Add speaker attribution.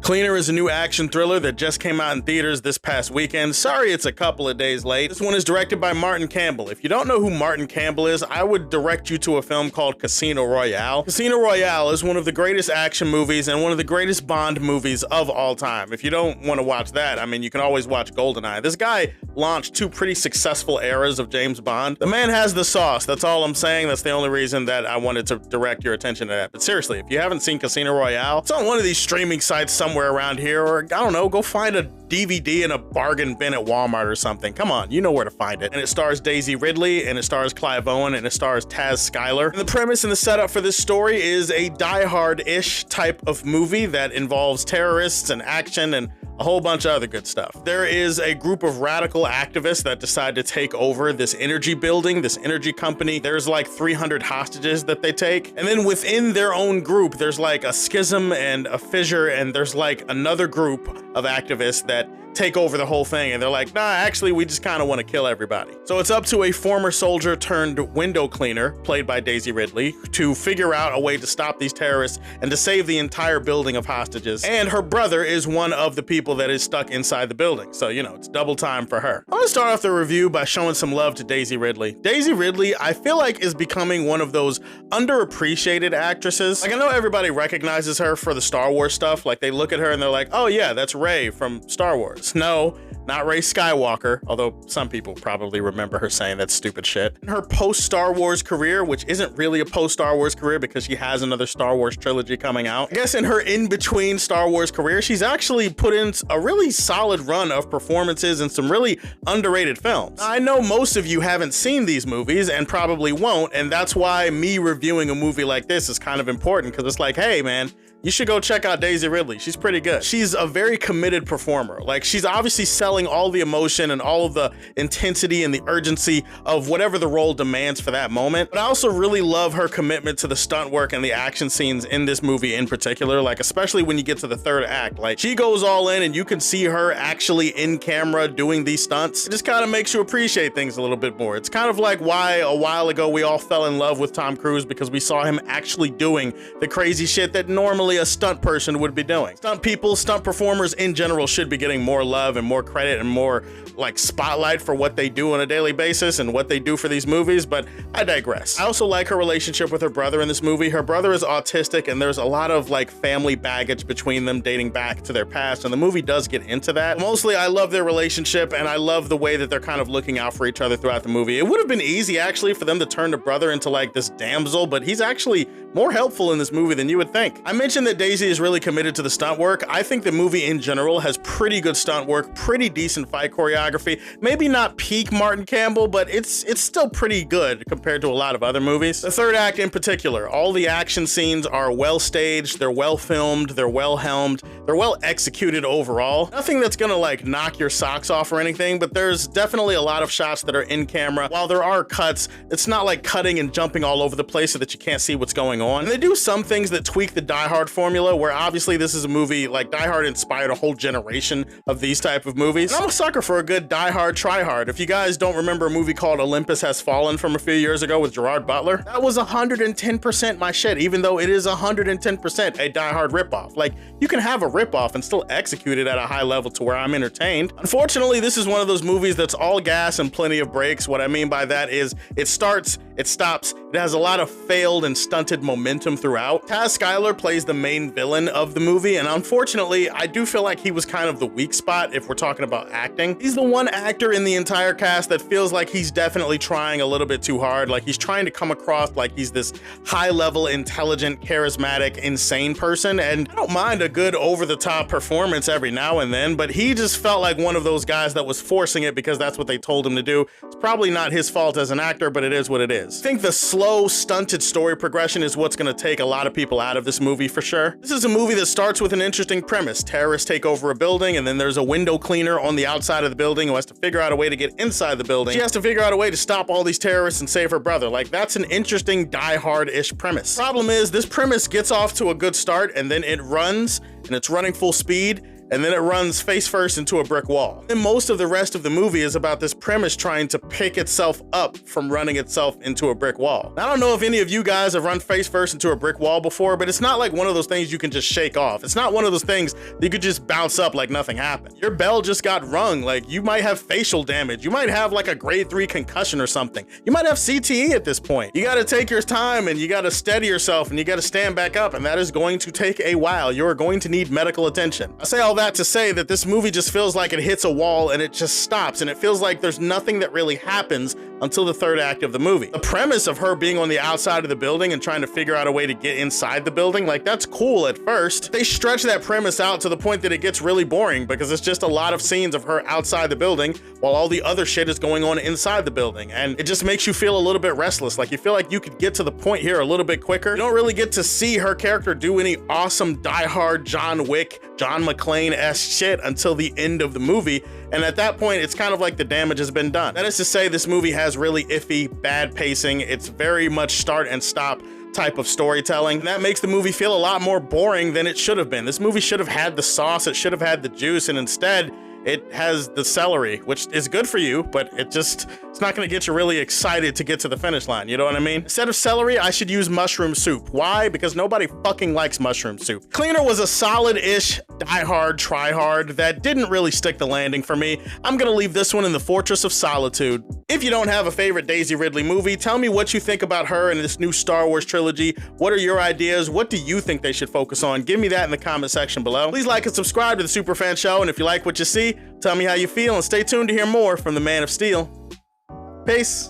Speaker 1: Cleaner is a new action thriller that just came out in theaters this past weekend. Sorry it's a couple of days late. This one is directed by Martin Campbell. If you don't know who Martin Campbell is, I would direct you to a film called Casino Royale. Casino Royale is one of the greatest action movies and one of the greatest Bond movies of all time. If you don't want to watch that, I mean, you can always watch GoldenEye. This guy launched two pretty successful eras of James Bond. The man has the sauce. That's all I'm saying. That's the only reason that I wanted to direct your attention to that. But seriously, if you haven't seen Casino Royale, it's on one of these streaming sites somewhere around here, or I don't know, go find a DVD in a bargain bin at Walmart or something. Come on, you know where to find it. And it stars Daisy Ridley, and it stars Clive Owen, and it stars Taz Skylar. And the premise and the setup for this story is a Die Hard-ish type of movie that involves terrorists and action and a whole bunch of other good stuff. There is a group of radical activists that decide to take over this energy building, this energy company. There's like 300 hostages that they take. And then within their own group, there's like a schism and a fissure, and there's like another group of activists that take over the whole thing, and they're like, nah, actually, we just kind of want to kill everybody. So it's up to a former soldier turned window cleaner, played by Daisy Ridley, to figure out a way to stop these terrorists and to save the entire building of hostages. And her brother is one of the people that is stuck inside the building. So, you know, it's double time for her. I'm gonna start off the review by showing some love to Daisy Ridley. Daisy Ridley, I feel like, is becoming one of those underappreciated actresses. Like, I know everybody recognizes her for the Star Wars stuff. Like, they look at her and they're like, oh yeah, that's Rey from Star Wars. No, not Rey Skywalker, although some people probably remember her saying that stupid shit. In her post-Star Wars career, which isn't really a post-Star Wars career because she has another Star Wars trilogy coming out. I guess in her in-between Star Wars career, she's actually put in a really solid run of performances in some really underrated films. I know most of you haven't seen these movies and probably won't, and that's why me reviewing a movie like this is kind of important, because it's like, hey man, you should go check out Daisy Ridley. She's pretty good. She's a very committed performer. Like, she's obviously selling all the emotion and all of the intensity and the urgency of whatever the role demands for that moment. But I also really love her commitment to the stunt work and the action scenes in this movie in particular, like especially when you get to the third act. Like, she goes all in and you can see her actually in camera doing these stunts. It just kind of makes you appreciate things a little bit more. It's kind of like why a while ago we all fell in love with Tom Cruise, because we saw him actually doing the crazy shit that normally a stunt person would be doing. Stunt people, stunt performers in general should be getting more love and more credit and more like spotlight for what they do on a daily basis and what they do for these movies, but I digress. I also like her relationship with her brother in this movie. Her brother is autistic and there's a lot of like family baggage between them dating back to their past, and the movie does get into that. Mostly I love their relationship and I love the way that they're kind of looking out for each other throughout the movie. It would have been easy actually for them to turn the brother into like this damsel, but he's actually more helpful in this movie than you would think. I mentioned that Daisy is really committed to the stunt work. I think the movie in general has pretty good stunt work, pretty decent fight choreography. Maybe not peak Martin Campbell, but it's still pretty good compared to a lot of other movies. The third act in particular, all the action scenes are well staged, they're well filmed, they're well helmed, they're well executed overall. Nothing that's gonna like knock your socks off or anything, but there's definitely a lot of shots that are in camera. While there are cuts, it's not like cutting and jumping all over the place so that you can't see what's going on. And they do some things that tweak the Die Hard formula, where obviously this is a movie like Die Hard inspired a whole generation of these type of movies. And I'm a sucker for a good Die Hard try hard. If you guys don't remember a movie called Olympus Has Fallen from a few years ago with Gerard Butler, that was 110% my shit, even though it is 110% a Die Hard ripoff. Like, you can have a ripoff and still execute it at a high level to where I'm entertained. Unfortunately, this is one of those movies that's all gas and plenty of breaks. What I mean by that is it starts, it stops, it has a lot of failed and stunted momentum throughout. Taz Skylar plays the main villain of the movie, and unfortunately, I do feel like he was kind of the weak spot if we're talking about acting. He's the one actor in the entire cast that feels like he's definitely trying a little bit too hard. Like, he's trying to come across like he's this high-level, intelligent, charismatic, insane person, and I don't mind a good over-the-top performance every now and then, but he just felt like one of those guys that was forcing it because that's what they told him to do. It's probably not his fault as an actor, but it is what it is. I think the slow, stunted story progression is what's gonna take a lot of people out of this movie for sure. This is a movie that starts with an interesting premise. Terrorists take over a building, and then there's a window cleaner on the outside of the building who has to figure out a way to get inside the building. She has to figure out a way to stop all these terrorists and save her brother. Like, that's an interesting Die Hard-ish premise. Problem is, this premise gets off to a good start, and then it runs, and it's running full speed, and then it runs face first into a brick wall. And most of the rest of the movie is about this premise trying to pick itself up from running itself into a brick wall. Now, I don't know if any of you guys have run face first into a brick wall before, but it's not like one of those things you can just shake off. It's not one of those things that you could just bounce up like nothing happened. Your bell just got rung. Like, you might have facial damage. You might have like a grade 3 concussion or something. You might have CTE at this point. You gotta take your time and you gotta steady yourself and you gotta stand back up, and that is going to take a while. You're going to need medical attention. I say all that to say that this movie just feels like it hits a wall and it just stops, and it feels like there's nothing that really happens until the third act of the movie. The premise of her being on the outside of the building and trying to figure out a way to get inside the building, like, that's cool at first. They stretch that premise out to the point that it gets really boring because it's just a lot of scenes of her outside the building while all the other shit is going on inside the building, and it just makes you feel a little bit restless. Like, you feel like you could get to the point here a little bit quicker. You don't really get to see her character do any awesome die-hard John Wick, John McClane-esque shit until the end of the movie, and at that point it's kind of like the damage has been done. That is to say, this movie has really iffy, bad pacing. It's very much start and stop type of storytelling, and that makes the movie feel a lot more boring than it should have been. This movie should have had the sauce, it should have had the juice, and instead it has the celery, which is good for you, but it's not gonna get you really excited to get to the finish line, you know what I mean? Instead of celery, I should use mushroom soup. Why? Because nobody fucking likes mushroom soup. Cleaner was a solid-ish, die-hard, try-hard that didn't really stick the landing for me. I'm gonna leave this one in the Fortress of Solitude. If you don't have a favorite Daisy Ridley movie, tell me what you think about her in this new Star Wars trilogy. What are your ideas? What do you think they should focus on? Give me that in the comment section below. Please like and subscribe to the Superfan Show, and if you like what you see, tell me how you feel, and stay tuned to hear more from the Man of Steel. Peace.